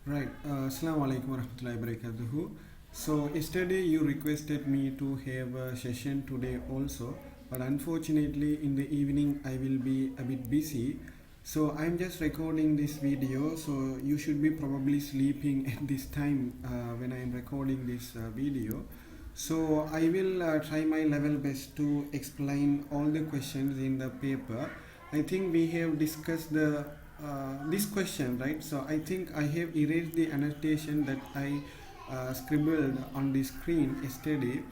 Right. Assalamu alaikum warahmatullahi wabarakatuh. So yesterday you requested me to have a session today also, but unfortunately in the evening I will be a bit busy. So I'm just recording this video. So you should be probably sleeping at this time when I am recording this video. So I will try my level best to explain all the questions in the paper. I think we have discussed the this question, right? So I think I have erased the annotation that I scribbled on the screen yesterday.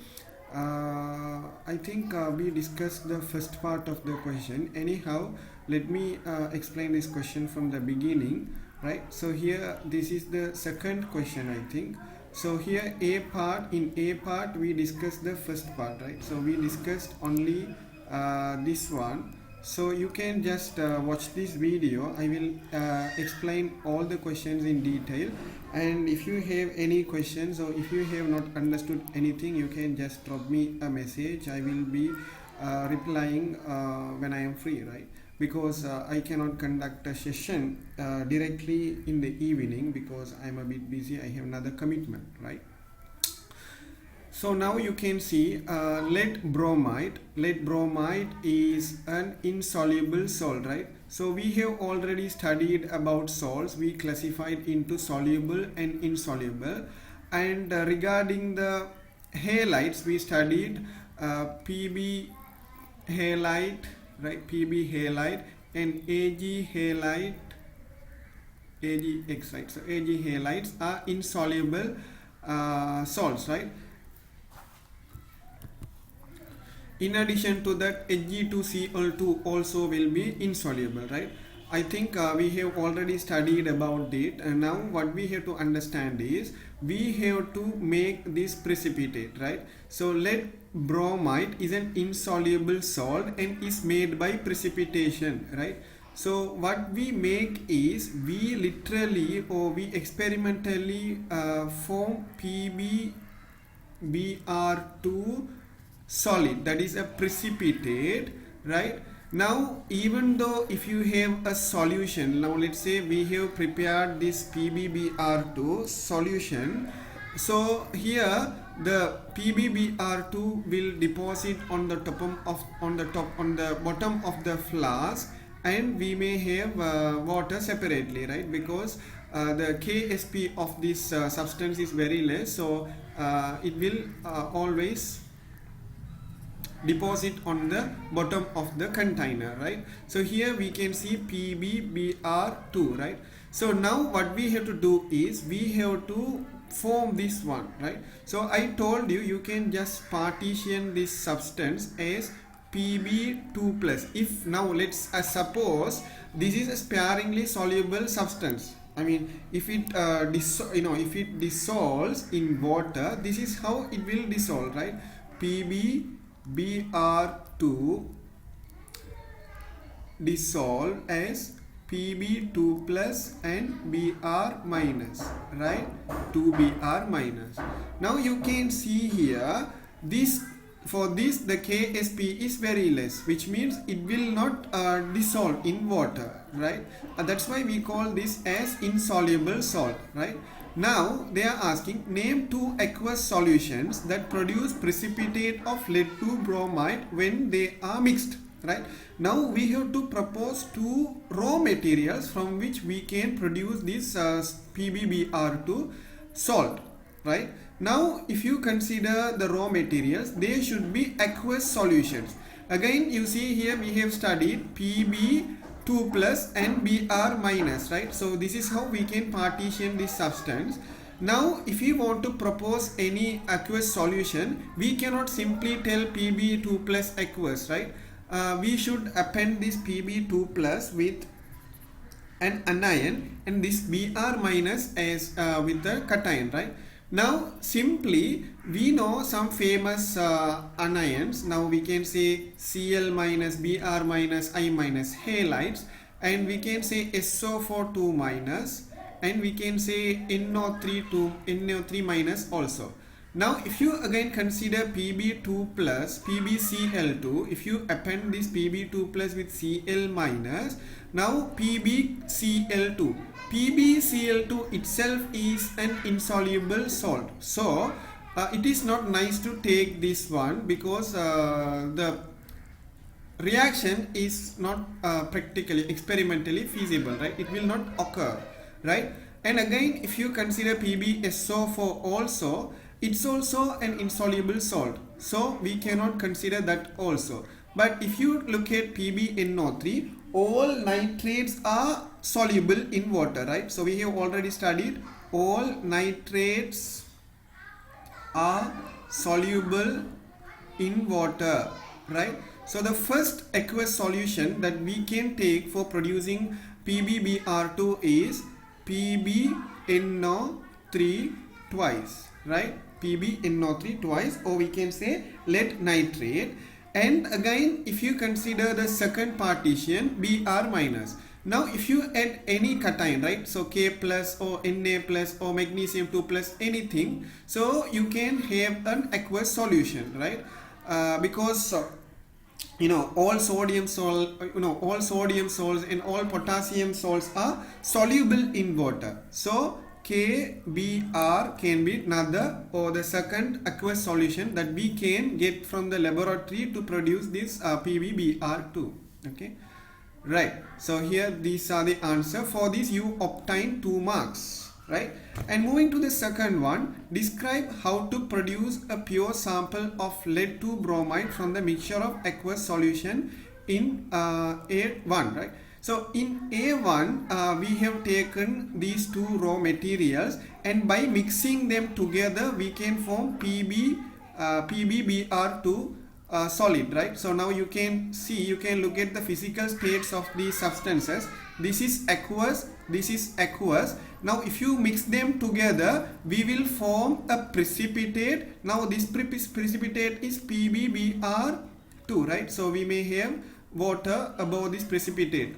I think we discussed the first part of the question. Anyhow, let me explain this question from the beginning, right? So here this is the second question, I think. So here in A part we discussed the first part, right? So we discussed only this one. So you can just watch this video. I will explain all the questions in detail, and if you have any questions or if you have not understood anything, you can just drop me a message. I will be replying when I am free, right? Because I cannot conduct a session directly in the evening because I'm a bit busy. I have another commitment, right? So now you can see lead bromide. Lead bromide is an insoluble salt, right? So we have already studied about salts. We classified into soluble and insoluble. And regarding the halides, we studied PB halide, right? PB halide and AG halide, AgX, right? So AG halides are insoluble salts, right? In addition to that, Hg2Cl2 also will be insoluble, right? I think we have already studied about it, and now what we have to understand is we have to make this precipitate, right? So lead bromide is an insoluble salt and is made by precipitation, right? So what we make is we literally or we experimentally form PbBr2 solid, that is a precipitate, right? Now even though if you have a solution, now let's say we have prepared this PbBr2 solution, so here the PbBr2 will deposit on the bottom of the flask, and we may have water separately, right? Because the Ksp of this substance is very less, so it will always deposit on the bottom of the container, right? So here we can see PbBr2, right? So now what we have to do is we have to form this one, right? So I told you you can just partition this substance as Pb2 plus. If now let's suppose this is a sparingly soluble substance. I mean, if it if it dissolves in water, this is how it will dissolve, right? PbBr2 dissolve as Pb2 plus and Br minus, right? 2Br minus. Now you can see here this, for this the Ksp is very less, which means it will not dissolve in water, right? That's why we call this as insoluble salt, right? Now they are asking name two aqueous solutions that produce precipitate of lead 2 bromide when they are mixed, right? Now we have to propose two raw materials from which we can produce this PbBr2 salt, right? Now if you consider the raw materials, they should be aqueous solutions. Again you see here we have studied Pb2 plus and Br minus, right? So this is how we can partition this substance. Now if you want to propose any aqueous solution, we cannot simply tell Pb2 plus aqueous, right? We should append this Pb2 plus with an anion and this Br minus as with the cation, right? Now simply we know some famous anions. Now we can say Cl minus, Br minus, I minus halides, and we can say SO4 2 minus, and we can say NO3 minus also. Now if you again consider Pb2 plus PbCl2, if you append this Pb2 plus with Cl minus, now PbCl2, PbCl2 itself is an insoluble salt. So it is not nice to take this one because the reaction is not practically experimentally feasible, right? It will not occur, right? And again, if you consider PbSO4 also, it's also an insoluble salt, so we cannot consider that also. But if you look at PbNO3, all nitrates are soluble in water, right? So we have already studied all nitrates are soluble in water, right? So the first aqueous solution that we can take for producing PbBr2 is PbNO3 twice, right? PbNO3 twice, or we can say lead nitrate. And again, if you consider the second partition, Br minus. Now if you add any cation, right, so K plus or Na plus or magnesium 2 plus anything, so you can have an aqueous solution, right? Because all sodium salts and all potassium salts are soluble in water. So KBr can be another or the second aqueous solution that we can get from the laboratory to produce this PbBr2. Okay, right? So here these are the answer. For this you obtain 2 marks, right? And moving to the second one, describe how to produce a pure sample of lead 2 bromide from the mixture of aqueous solution in A1, right? So in A1 we have taken these 2 raw materials, and by mixing them together we can form PbBr2 solid, right? So now you can see, you can look at the physical states of these substances. This is aqueous, this is aqueous. Now if you mix them together, we will form a precipitate. Now this precipitate is PbBr2, right? So we may have water above this precipitate.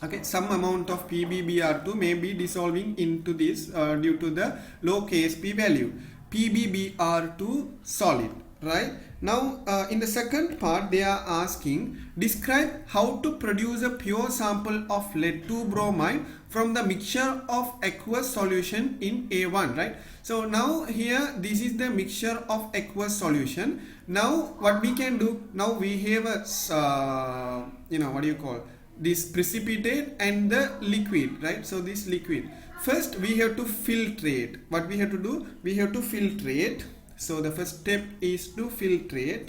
Okay, some amount of PbBr2 may be dissolving into this due to the low Ksp value. PbBr2 solid, right? Now in the second part they are asking, describe how to produce a pure sample of lead 2 bromide from the mixture of aqueous solution in A1, right? So now here this is the mixture of aqueous solution. Now what we can do, now we have a this precipitate and the liquid, right? So this liquid, first we have to filtrate. What we have to do, we have to filtrate. So the first step is to filtrate.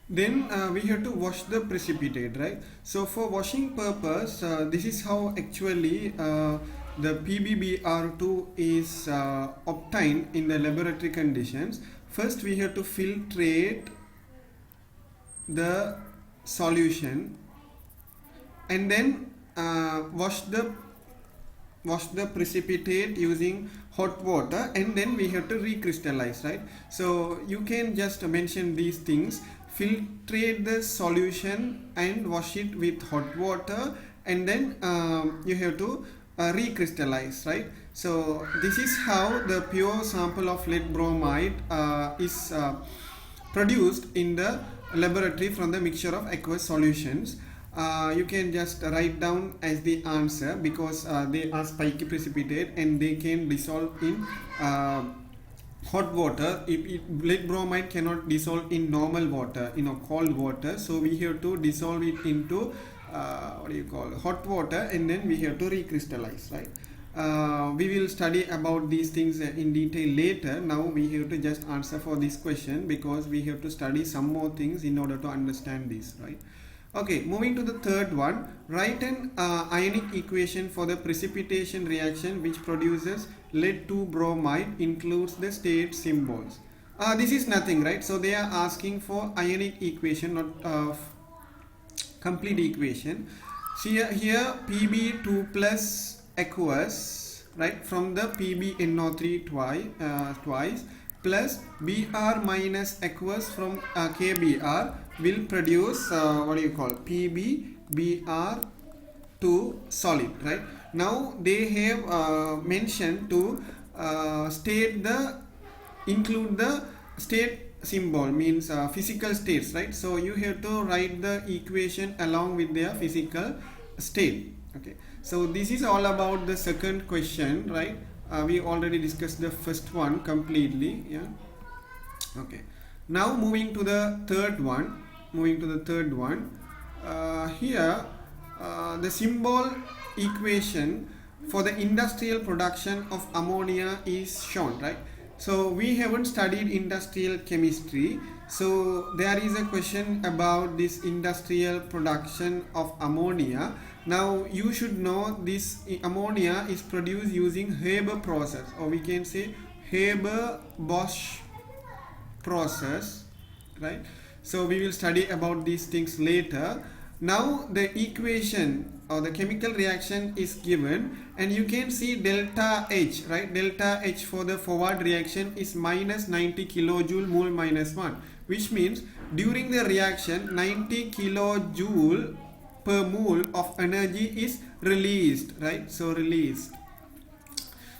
Then we have to wash the precipitate, right? So for washing purpose, this is how actually the PbBr2 is obtained in the laboratory conditions. First we have to filtrate the solution and then wash the precipitate using hot water, and then we have to recrystallize, right? So you can just mention these things: filtrate the solution and wash it with hot water, and then you have to recrystallize, right? So this is how the pure sample of lead bromide is produced in the laboratory from the mixture of aqueous solutions. You can just write down as the answer because they are spiky precipitate and they can dissolve in hot water. Lead bromide cannot dissolve in normal water, cold water, so we have to dissolve it into hot water, and then we have to recrystallize, right? We will study about these things in detail later. Now we have to just answer for this question because we have to study some more things in order to understand this, right? Okay, moving to the third one, write an ionic equation for the precipitation reaction which produces lead 2 bromide, includes the state symbols. This is nothing, right? So they are asking for ionic equation, not complete equation. See here Pb2 plus aqueous, right, from the PbNO3 twice plus Br minus aqueous from KBr will produce PbBr2 solid, right? Now they have mentioned to include the state symbol, means physical states, right? So you have to write the equation along with their physical state. Okay, So this is all about the second question, right? We already discussed the first one completely. Yeah. Okay. Now moving to the third one. Here, the symbol equation for the industrial production of ammonia is shown, right? So we haven't studied industrial chemistry, so there is a question about this industrial production of ammonia. Now you should know this ammonia is produced using Haber process, or we can say Haber-Bosch process, right? So we will study about these things later. Now the equation or the chemical reaction is given, and you can see delta H, right? Delta H for the forward reaction is minus 90 kilojoule mole minus 1, which means during the reaction 90 kilojoule per mole of energy is released, right? So released.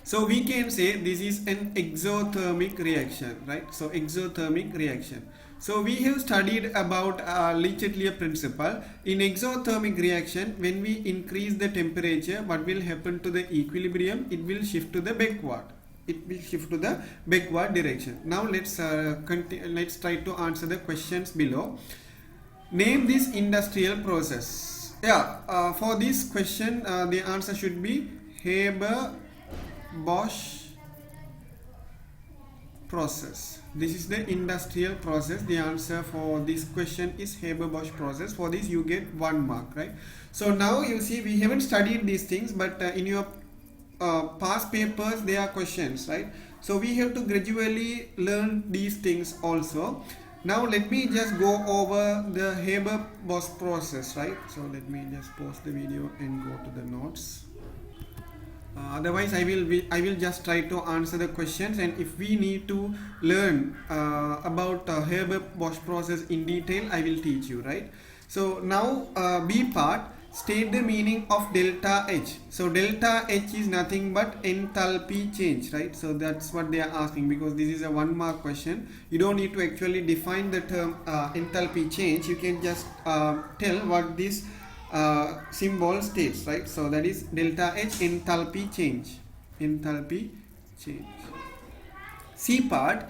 So we can say this is an exothermic reaction, right? So exothermic reaction. So we have studied about Le Chatelier principle. In exothermic reaction, when we increase the temperature, what will happen to the equilibrium? It will shift to the backward. Direction. Now let's try to answer the questions below. Name this industrial process. Yeah. For this question, the answer should be Haber-Bosch process. This is the industrial process. The answer for this question is Haber-Bosch process. For this you get 1 mark, right? So now you see we haven't studied these things, but in your past papers there are questions, right? So we have to gradually learn these things also. Now let me just go over the Haber-Bosch process, right? So let me just pause the video and go to the notes. Otherwise I will just try to answer the questions, and if we need to learn about Haber-Bosch process in detail, I will teach you, right? So now B part, state the meaning of delta H. So delta H is nothing but enthalpy change, right? So that's what they are asking, because this is a 1 mark question. You don't need to actually define the term enthalpy change. You can just tell what this symbol states, right? So that is delta H, enthalpy change. C part,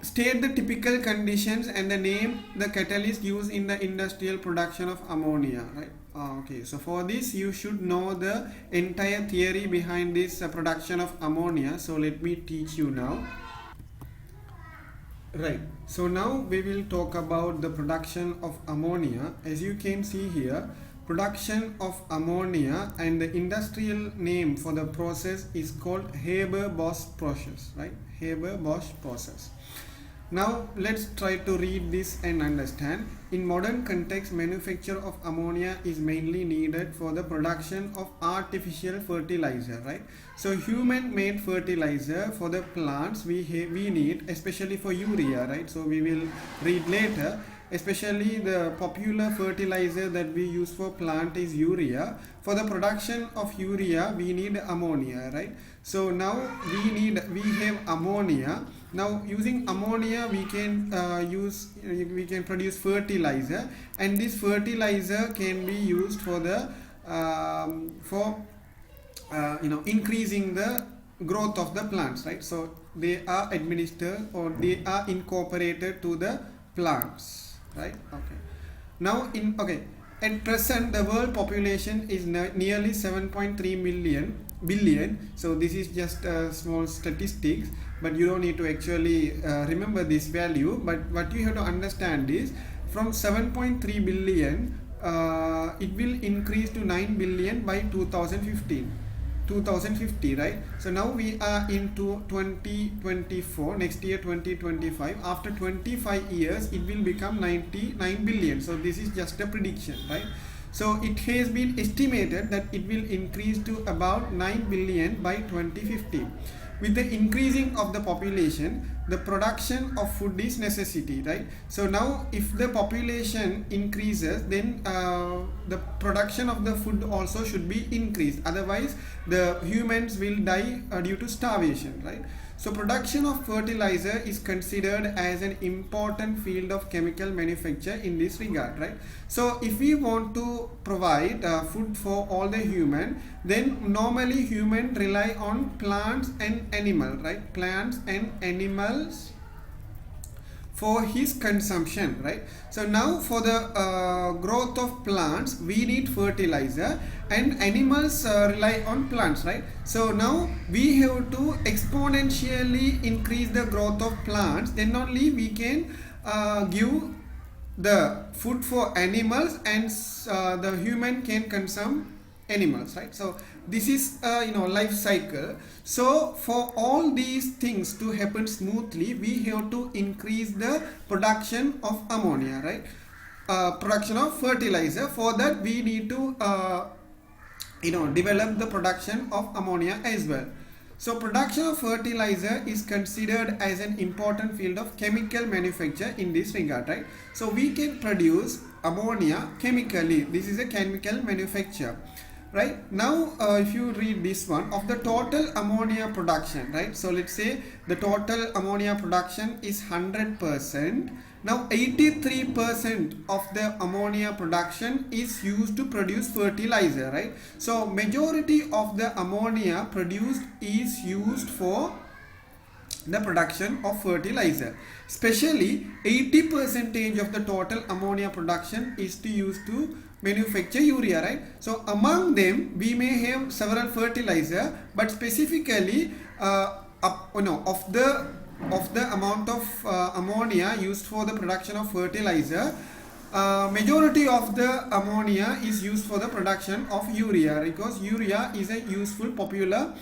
state the typical conditions and the name the catalyst used in the industrial production of ammonia, right? Okay, so for this you should know the entire theory behind this production of ammonia. So let me teach you now. Right, so now we will talk about the production of ammonia. As you can see here, production of ammonia, and the industrial name for the process is called Haber-Bosch process, right? Haber-Bosch process. Now let's try to read this and understand. In modern context, manufacture of ammonia is mainly needed for the production of artificial fertilizer, right? So human made fertilizer for the plants we need, especially for urea, right? So we will read later. Especially the popular fertilizer that we use for plant is urea. For the production of urea we need ammonia, right? So now we have ammonia. Now using ammonia we can produce fertilizer, and this fertilizer can be used for the increasing the growth of the plants, right? So they are administered, or they are incorporated to the plants, right? Okay. Now at present the world population is nearly 7.3 billion. So this is just small statistics, but you don't need to actually remember this value. But what you have to understand is, from 7.3 billion it will increase to 9 billion by 2050, right? So now we are into 2024, next year 2025. After 25 years it will become 99 billion. So this is just a prediction, right? So it has been estimated that it will increase to about 9 billion by 2050. With the increasing of the population, the production of food is necessity, right? So now if the population increases, then the production of the food also should be increased. Otherwise the humans will die due to starvation, right? So production of fertilizer is considered as an important field of chemical manufacture in this regard, right? So if we want to provide food for all the human, then normally human rely on plants and animal, right? Plants and animals for his consumption, right? So now for the growth of plants we need fertilizer, and animals rely on plants, right? So now we have to exponentially increase the growth of plants, then only we can give the food for animals, and the human can consume animals, right? So this is life cycle. So for all these things to happen smoothly, we have to increase the production of ammonia, right? Production of fertilizer. For that we need to develop the production of ammonia as well. So production of fertilizer is considered as an important field of chemical manufacture in this regard, right? So we can produce ammonia chemically. This is a chemical manufacture, right? Now if you read this one, of the total ammonia production, right? So let's say the total ammonia production is 100%. Now 83% of the ammonia production is used to produce fertilizer, right? So majority of the ammonia produced is used for the production of fertilizer. Especially 80% of the total ammonia production is to use to manufacture urea, right? So among them we may have several fertilizer, but specifically of the amount of ammonia used for the production of fertilizer, majority of the ammonia is used for the production of urea, because urea is a useful popular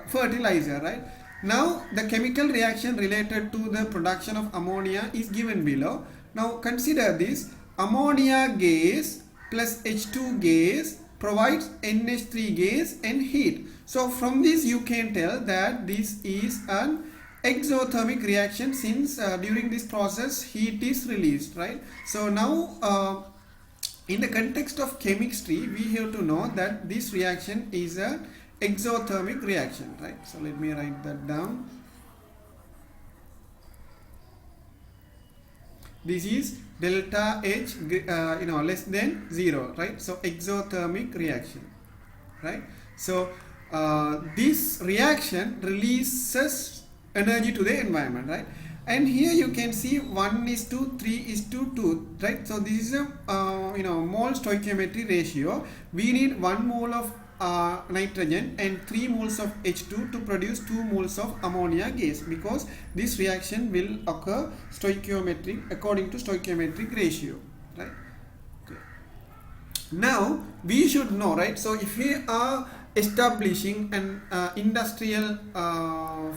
fertilizer, right? Now the chemical reaction related to the production of ammonia is given below. Now consider this: ammonia gas plus H2 gas provides NH3 gas and heat. So from this you can tell that this is an exothermic reaction, since during this process heat is released, right? So now in the context of chemistry we have to know that this reaction is a exothermic reaction, right? So let me write that down. This is delta H less than 0, right? So exothermic reaction, right? So this reaction releases energy to the environment, right? And here you can see 1:3:2, right? So this is a mole stoichiometry ratio. We need 1 mole of nitrogen and 3 moles of H2 to produce 2 moles of ammonia gas, because this reaction will occur stoichiometric according to stoichiometric ratio, right? Okay. Now we should know, right? So if we are establishing an industrial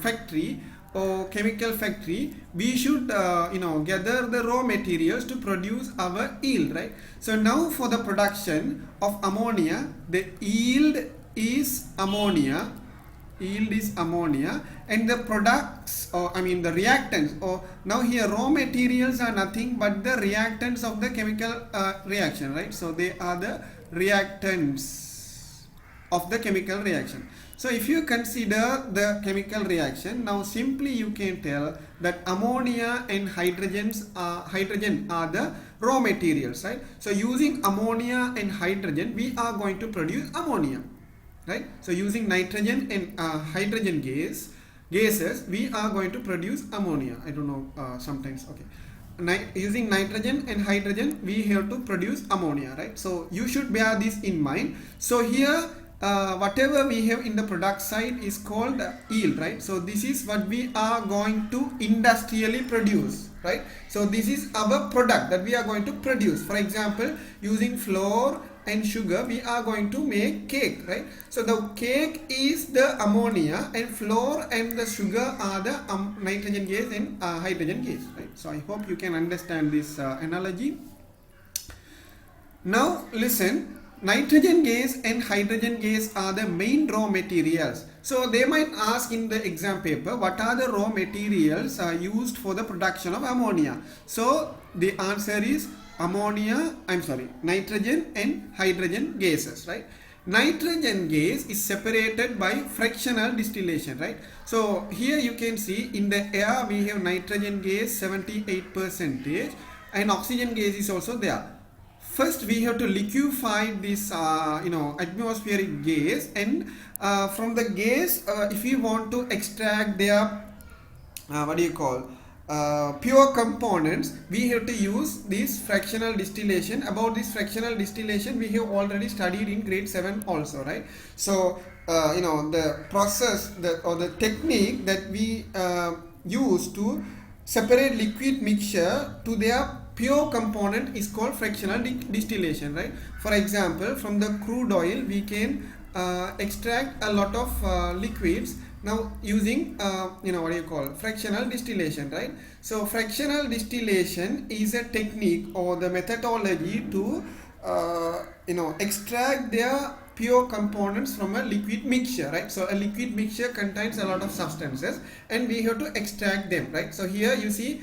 factory or chemical factory, we should gather the raw materials to produce our yield, right? So now for the production of ammonia, the yield is ammonia, and the products, or the reactants, or now here raw materials are nothing but the reactants of the chemical reaction, right? So they are the reactants of the chemical reaction. So if you consider the chemical reaction, now simply you can tell that ammonia and hydrogen are the raw materials, right? So using ammonia and hydrogen we are going to produce ammonia, right? So using nitrogen and hydrogen gases we are going to produce ammonia. I don't know, sometimes, okay. Using nitrogen and hydrogen we have to produce ammonia, right? So you should bear this in mind. So here whatever we have in the product side is called yield, right? So this is what we are going to industrially produce, right? So this is our product that we are going to produce. For example, using flour and sugar we are going to make cake, right? So the cake is the ammonia, and flour and the sugar are the nitrogen gas and hydrogen gas, right? So I hope you can understand this analogy. Now listen, nitrogen gas and hydrogen gas are the main raw materials. So they might ask in the exam paper, what are the raw materials used for the production of ammonia? So the answer is nitrogen and hydrogen gases, right? Nitrogen gas is separated by fractional distillation, right? So here you can see in the air we have nitrogen gas 78% and oxygen gas is also there. First we have to liquefy this atmospheric gas, and from the gas if we want to extract their pure components, we have to use this fractional distillation. About this fractional distillation we have already studied in grade 7 also, right? So the process or the technique that we use to separate liquid mixture to their pure component is called fractional distillation, right? For example, from the crude oil we can extract a lot of liquids now using fractional distillation, right? So fractional distillation is a technique or the methodology to extract their pure components from a liquid mixture, right? So a liquid mixture contains a lot of substances and we have to extract them, right? So here you see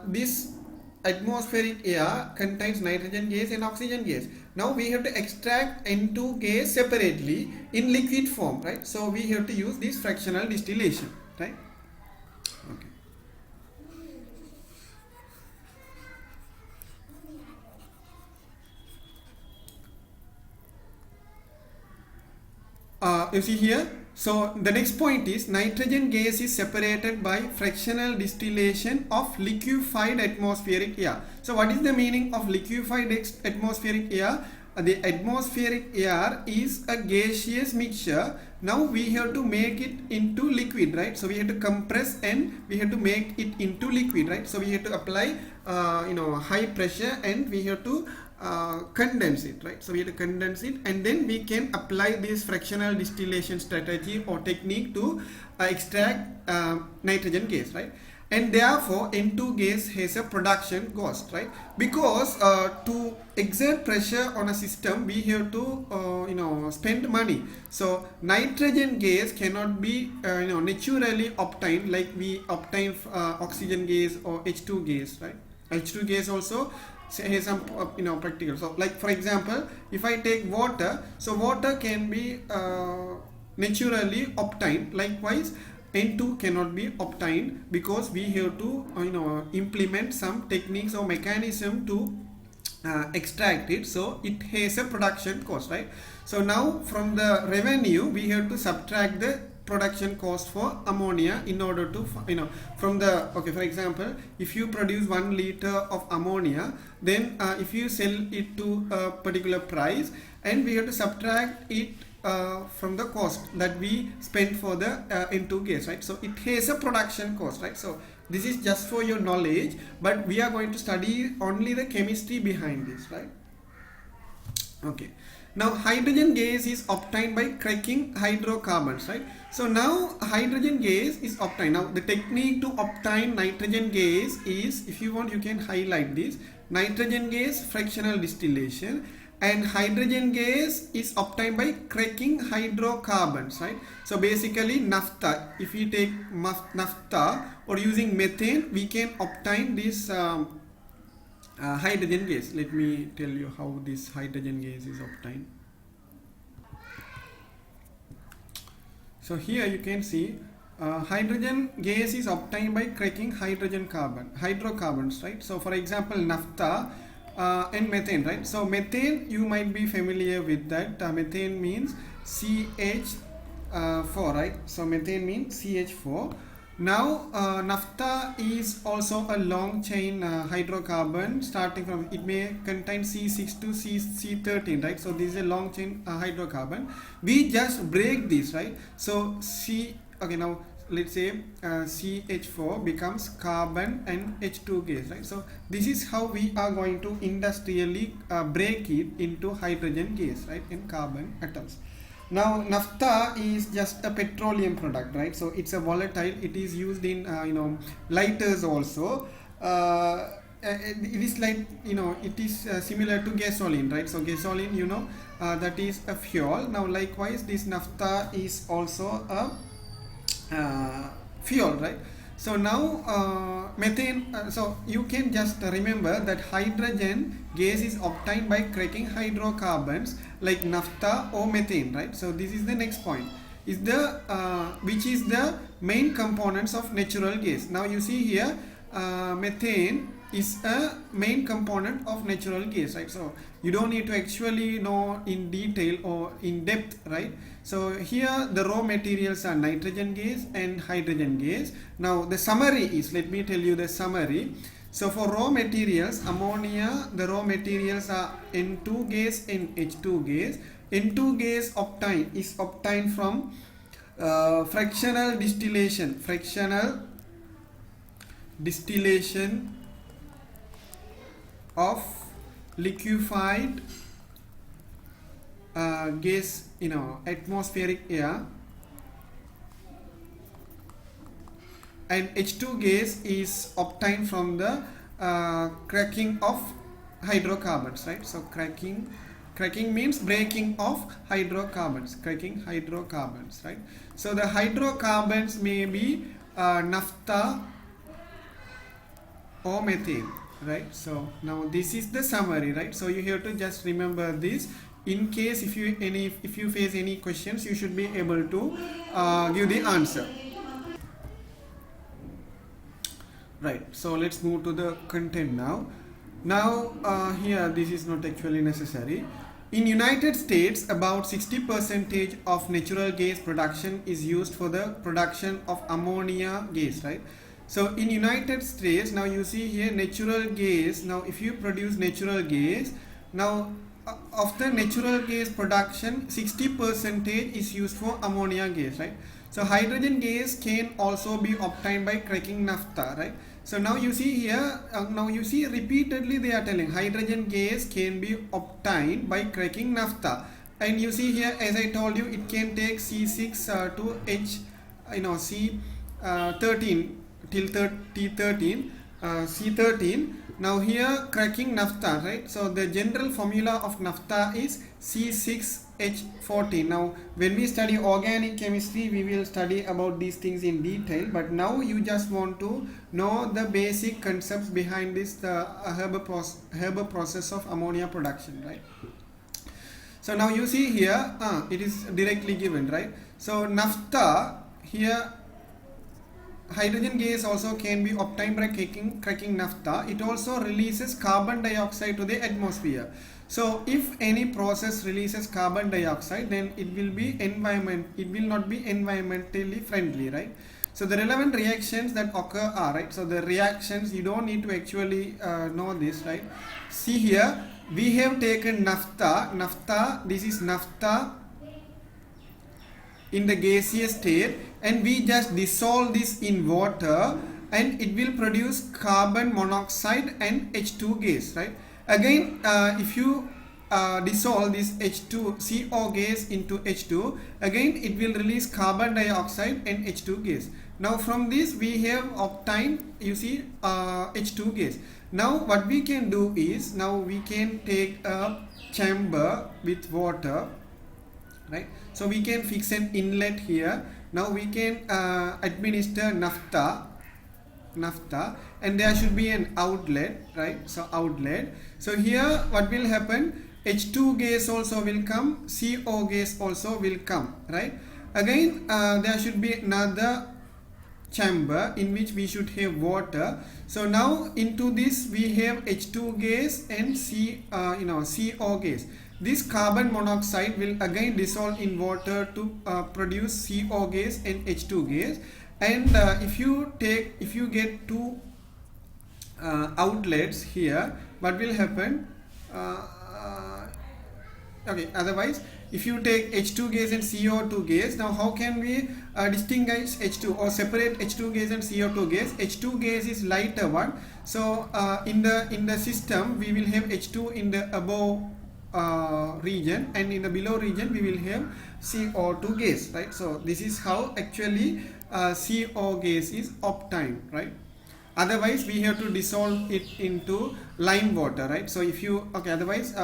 this atmospheric air contains nitrogen gas and oxygen gas. Now we have to extract N2 gas separately in liquid form, right? So we have to use this fractional distillation, right? Okay. You see here, so the next point is nitrogen gas is separated by fractional distillation of liquefied atmospheric air. So what is the meaning of liquefied atmospheric air? The atmospheric air is a gaseous mixture. Now we have to make it into liquid, right? So we have to compress and we have to make it into liquid, right? So we have to apply high pressure and we have to condense it, right? So we have to condense it and then we can apply this fractional distillation strategy or technique to extract nitrogen gas, right? And therefore N2 gas has a production cost, right? Because to exert pressure on a system we have to spend money. So nitrogen gas cannot be naturally obtained like we obtain oxygen gas or H2 gas, right? H2 gas also has some practical. So like for example, if I take water, so water can be naturally obtained. Likewise N2 cannot be obtained because we have to implement some techniques or mechanism to extract it. So it has a production cost, right? So now from the revenue we have to subtract the production cost for ammonia in order to from the for example, if you produce 1 liter of ammonia, then if you sell it to a particular price and we have to subtract it from the cost that we spent for the N2 gas, right? So it has a production cost, right? So this is just for your knowledge, but we are going to study only the chemistry behind this, right? Okay. Now hydrogen gas is obtained by cracking hydrocarbons, right? So now hydrogen gas is obtained. Now the technique to obtain nitrogen gas is, if you want you can highlight this, nitrogen gas fractional distillation, and hydrogen gas is obtained by cracking hydrocarbons, right? So basically naphtha, if we take naphtha or using methane, we can obtain this hydrogen gas. Let me tell you how this hydrogen gas is obtained. So here you can see hydrogen gas is obtained by cracking hydrocarbons, right? So for example, naphtha and methane, right? So methane, you might be familiar with that. Methane means CH4, right? So methane means CH4. Now naphtha is also a long chain hydrocarbon, starting from, it may contain C6 to C13, right? So this is a long chain hydrocarbon. We just break this, right? So now let's say CH4 becomes carbon and H2 gas, right? So this is how we are going to industrially break it into hydrogen gas, right, in carbon atoms. Now naphtha is just a petroleum product, right? So it's a volatile. It is used in lighters also. It is like it is similar to gasoline, right? So gasoline, that is a fuel. Now likewise this naphtha is also a fuel, right? So now methane, so you can just remember that hydrogen gas is obtained by cracking hydrocarbons like naphtha or methane, right? So this is the next point, is the which is the main components of natural gas. Now you see here methane is a main component of natural gas, right? So you don't need to actually know in detail or in depth, right? So here the raw materials are nitrogen gas and hydrogen gas. Now the summary is, let me tell you the summary. So for raw materials, ammonia, the raw materials are N2 gas and H2 gas. N2 gas is obtained from fractional distillation of liquefied gas in atmospheric air, and H2 gas is obtained from the cracking of hydrocarbons, right? So cracking means breaking of hydrocarbons, right? So the hydrocarbons may be naphtha or methane, right? So now this is the summary, right? So you have to just remember this. In case if you face any questions, you should be able to give the answer, right? So let's move to the content now. Here this is not actually necessary. In United States, about 60% of natural gas production is used for the production of ammonia gas, right? So in United States, now you see here natural gas. Now if you produce natural gas, now of the natural gas production, 60% is used for ammonia gas, right? So hydrogen gas can also be obtained by cracking naphtha, right? So now you see here, repeatedly they are telling hydrogen gas can be obtained by cracking naphtha, and you see here, as I told you, it can take C6 to H, C13 till T13, C13. Now here cracking naphtha, right? So the general formula of naphtha is C6H14. Now when we study organic chemistry, we will study about these things in detail, but now you just want to know the basic concepts behind this, the Haber process of ammonia production, right? So now you see here, it is directly given, right? So naphtha here, hydrogen gas also can be obtained by cracking naphtha. It also releases carbon dioxide to the atmosphere. So if any process releases carbon dioxide, then it will not be environmentally friendly, right? So the relevant reactions that occur are, right? So the reactions, you don't need to actually know this, right? See here, we have taken naphtha, this is naphtha in the gaseous state, and we just dissolve this in water, and it will produce carbon monoxide and H2 gas, right? Again, if you dissolve this H2CO gas into H2, again it will release carbon dioxide and H2 gas. Now from this we have obtained, you see, H2 gas. Now what we can do is, now we can take a chamber with water, right? So we can fix an inlet here. Now we can administer naphtha, and there should be an outlet, right? So outlet. So here what will happen, H2 gas also will come, CO gas also will come, right? Again there should be another chamber in which we should have water. So now into this we have H2 gas and CO gas. This carbon monoxide will again dissolve in water to produce CO gas and H2 gas. And if you get two outlets here, what will happen? Okay, otherwise if you take H2 gas and CO2 gas, now how can we distinguish H2 or separate H2 gas and CO2 gas? H2 gas is lighter one. So in the system we will have H2 in the above region, and in the below region we will have CO2 gas, right? So this is how actually CO gas is obtained, right? Otherwise we have to dissolve it into lime water, right? So if you, okay, otherwise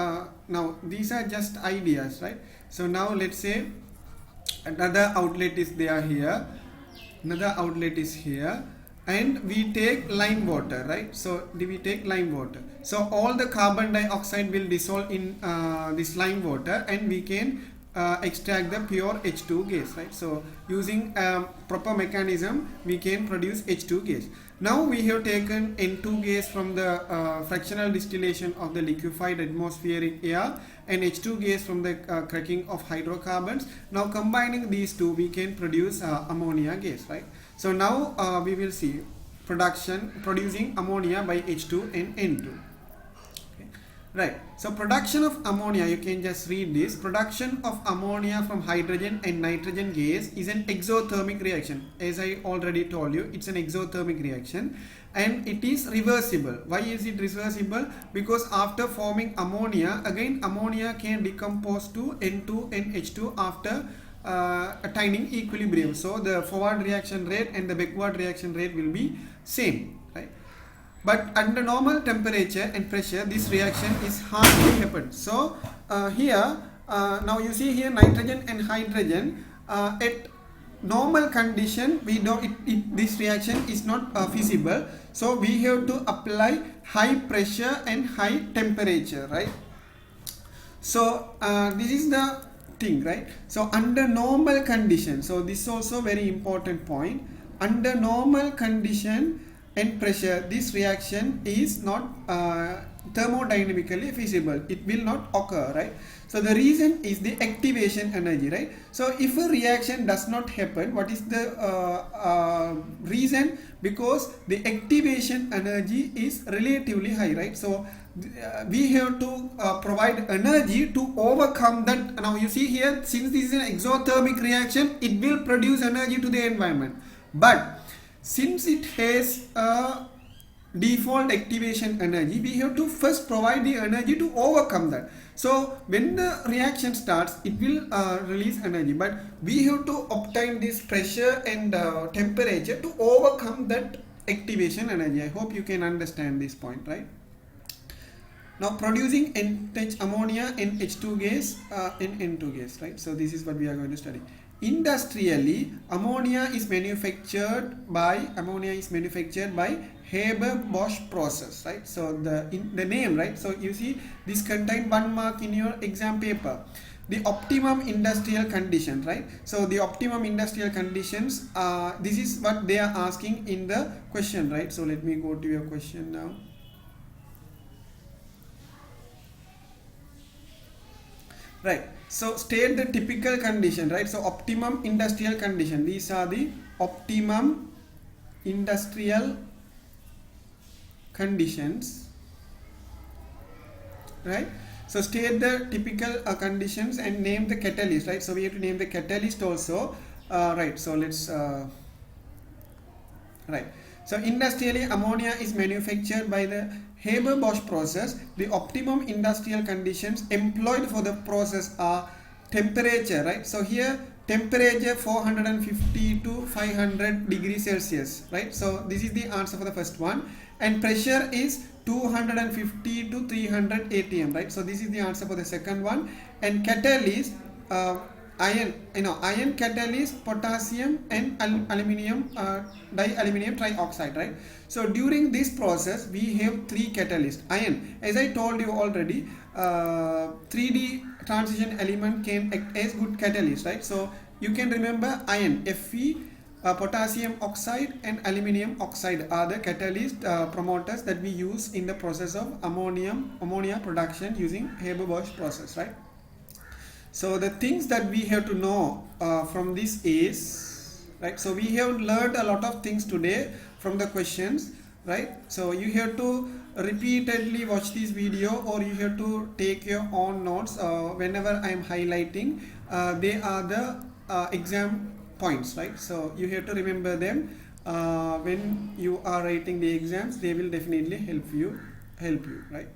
now these are just ideas, right? So now let's say another outlet is there here, another outlet is here. and we take lime water, right? So we take lime water, so all the carbon dioxide will dissolve in this lime water, and we can extract the pure H2 gas, right? So using proper mechanism we can produce H2 gas. Now we have taken N2 gas from the fractional distillation of the liquefied atmospheric air, and H2 gas from the cracking of hydrocarbons. Now combining these two we can produce ammonia gas, right? So now we will see producing ammonia by H2 and N2. Okay. Right. So production of ammonia, you can just read this. Production of ammonia from hydrogen and nitrogen gas is an exothermic reaction. As I already told you, it's an exothermic reaction, and it is reversible. Why is it reversible? Because after forming ammonia, again ammonia can decompose to N2 and H2 after attaining equilibrium. So the forward reaction rate and the backward reaction rate will be same, right? But under normal temperature and pressure, this reaction is hardly happen. So here now you see here nitrogen and hydrogen at normal condition we don't this reaction is not feasible. So we have to apply high pressure and high temperature, right? So this is the thing, right? So under normal condition, so this is also very important point. Under normal condition and pressure, this reaction is not thermodynamically feasible. It will not occur, right? So the reason is the activation energy, right? So if a reaction does not happen, what is the reason? Because the activation energy is relatively high, right? So we have to provide energy to overcome that. Now you see here, since this is an exothermic reaction, it will produce energy to the environment, but since it has a default activation energy, we have to first provide the energy to overcome that. So when the reaction starts, it will release energy, but we have to obtain this pressure and temperature to overcome that activation energy. I hope you can understand this point, right? Now producing NH ammonia and H2 gas and N2 gas, right? So this is what we are going to study. Industrially, ammonia is manufactured by Haber-Bosch process, right? So the name, right? So you see this contain 1 mark in your exam paper. The optimum industrial condition, right? So the optimum industrial conditions, this is what they are asking in the question, right? So let me go to your question now. Right. So state the typical condition, right? So optimum industrial condition. These are the optimum industrial conditions, right? So state the typical conditions and name the catalyst, right? So we have to name the catalyst also, right? So let's right. So industrially, ammonia is manufactured by the Haber-Bosch process. The optimum industrial conditions employed for the process are temperature, right? So here temperature 450 to 500 degrees Celsius, right? So this is the answer for the first one. And pressure is 250 to 300 atm, right? So this is the answer for the second one. And catalyst, iron catalyst, potassium and aluminium dialuminum trioxide, right? So during this process we have 3 catalysts. Iron, as I told you already, 3D transition element can act as good catalyst, right? So you can remember iron, Fe, potassium oxide and aluminium oxide are the catalyst promoters that we use in the process of ammonia production using Haber-Bosch process, right? So the things that we have to know from this is, right, so we have learned a lot of things today from the questions, right? So you have to repeatedly watch this video, or you have to take your own notes whenever I am highlighting. They are the exam points, right? So you have to remember them when you are writing the exams. They will definitely help you, right?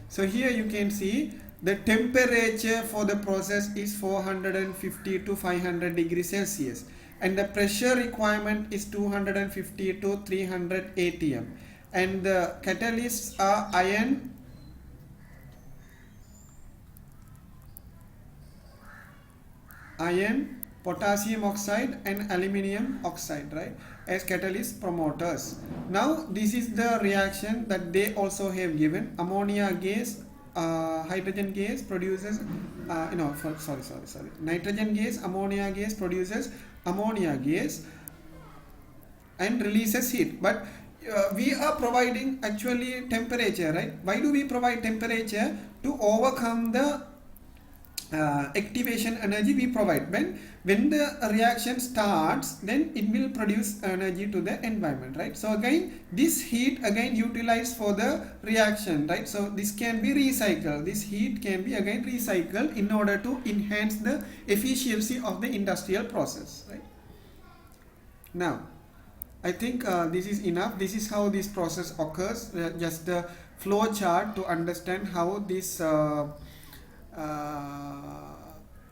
So here you can see the temperature for the process is 450 to 500 degrees Celsius, and the pressure requirement is 250 to 300 atm, and the catalysts are iron, potassium oxide and aluminium oxide, right, as catalyst promoters. Now this is the reaction that they also have given. Ammonia gas, hydrogen gas produces nitrogen gas, ammonia gas produces ammonia gas and releases heat. But we are providing actually temperature, right? Why do we provide temperature? To overcome the activation energy we provide. When the reaction starts, then it will produce energy to the environment, right? So again, this heat again utilized for the reaction, right? So this can be recycled. This heat can be again recycled in order to enhance the efficiency of the industrial process, right? Now I think this is enough. This is how this process occurs. Just the flow chart to understand how this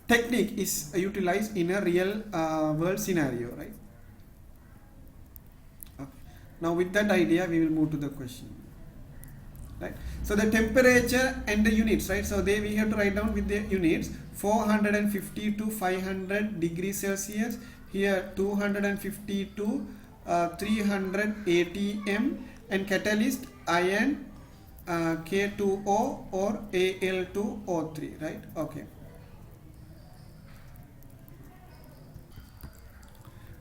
technique is utilized in a real world scenario, right? Okay. Now with that idea, we will move to the question, right? So the temperature and the units, right? So we have to write down with the units: 450 to 500 degrees Celsius. Here 250 to 300 atm, and catalyst iron K2O or Al2O3, right? Okay.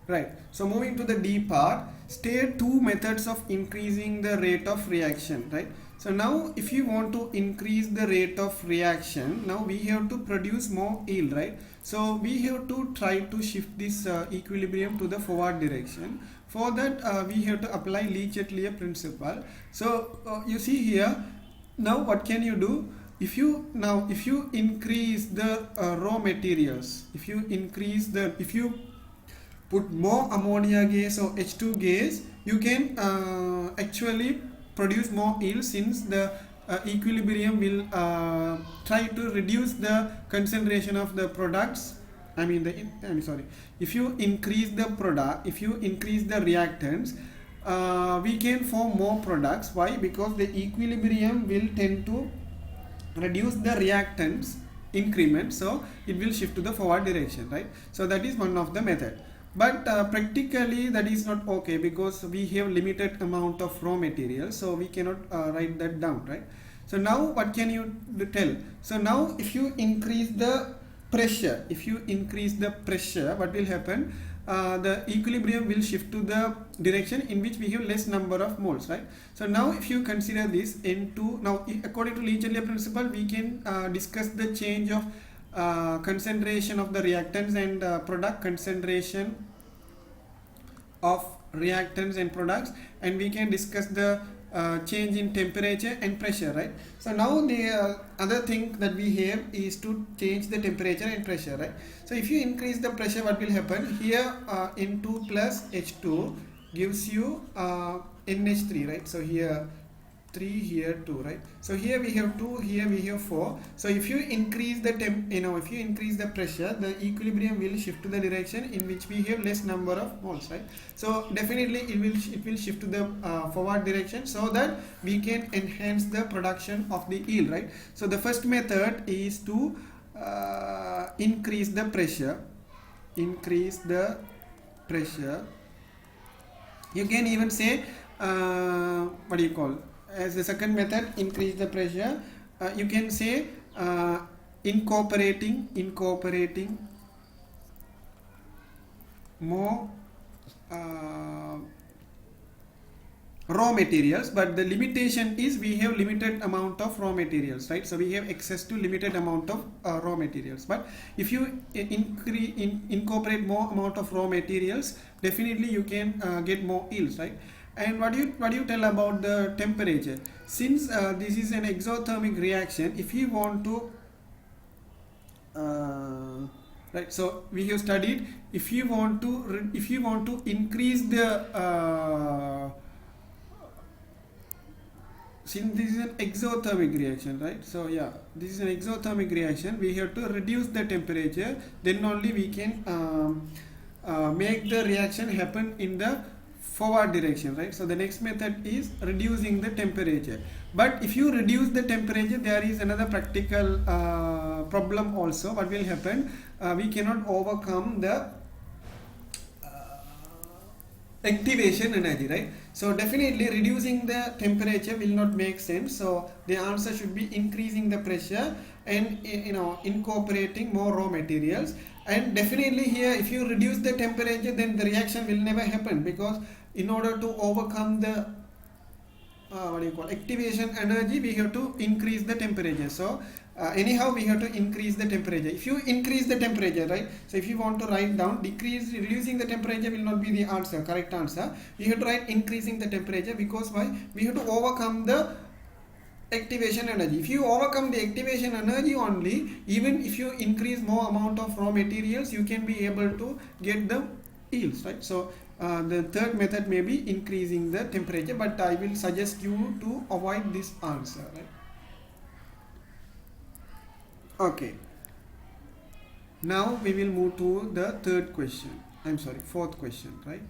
Right. So moving to the D part, state two methods of increasing the rate of reaction, right? So now if you want to increase the rate of reaction, now we have to produce more yield, right? So we have to try to shift this equilibrium to the forward direction. For that we have to apply Le-Chatelier principle. So you see here, now what can you do? If you increase the raw materials, if you put more ammonia gas or H2 gas, you can actually produce more yield, since the equilibrium will try to reduce the concentration of the products. If you increase the reactants, we can form more products. Why? Because the equilibrium will tend to reduce the reactants increment, so it will shift to the forward direction, right? So that is one of the method. But practically that is not okay, because we have limited amount of raw material, so we cannot write that down, right? So now what can you tell? So now if you increase the pressure, what will happen? The equilibrium will shift to the direction in which we have less number of moles, right? So now if you consider this N2, now according to Le-Chatelier principle, we can discuss the change of concentration of the reactants and product concentration of reactants and products, and we can discuss the change in temperature and pressure, right? So now the other thing that we have is to change the temperature and pressure, right? So if you increase the pressure, what will happen? Here N2 plus H2 gives you NH3, right? So here 3, here 2, right? So here we have 2, here we have 4. So if you increase the if you increase the pressure, the equilibrium will shift to the direction in which we have less number of moles, right? So definitely it will shift to the forward direction, so that we can enhance the production of the yield, right? So the first method is to increase the pressure. You can even say as the second method, increase the pressure, you can say incorporating more raw materials. But the limitation is we have limited amount of raw materials, right? So we have access to limited amount of raw materials. But if you incorporate more amount of raw materials, definitely you can get more yields, right? And what do you tell about the temperature? Since this is an exothermic reaction, if you want to right, so we have studied, if you want to increase the since this is an exothermic reaction, right? So yeah, this is an exothermic reaction. We have to reduce the temperature, then only we can make the reaction happen in the forward direction, right? So the next method is reducing the temperature. But if you reduce the temperature, there is another practical problem also. What will happen? We cannot overcome the activation energy, right? So definitely reducing the temperature will not make sense. So the answer should be increasing the pressure and incorporating more raw materials. And definitely here, if you reduce the temperature, then the reaction will never happen, because in order to overcome the activation energy, we have to increase the temperature. So anyhow, we have to increase the temperature. If you increase the temperature, right? So if you want to write down reducing the temperature will not be the answer, correct answer. We have to write increasing the temperature, because why? We have to overcome the activation energy. If you overcome the activation energy only, even if you increase more amount of raw materials, you can be able to get the yields, right? So the third method may be increasing the temperature, but I will suggest you to avoid this answer, right? Okay, now we will move to the fourth question, right?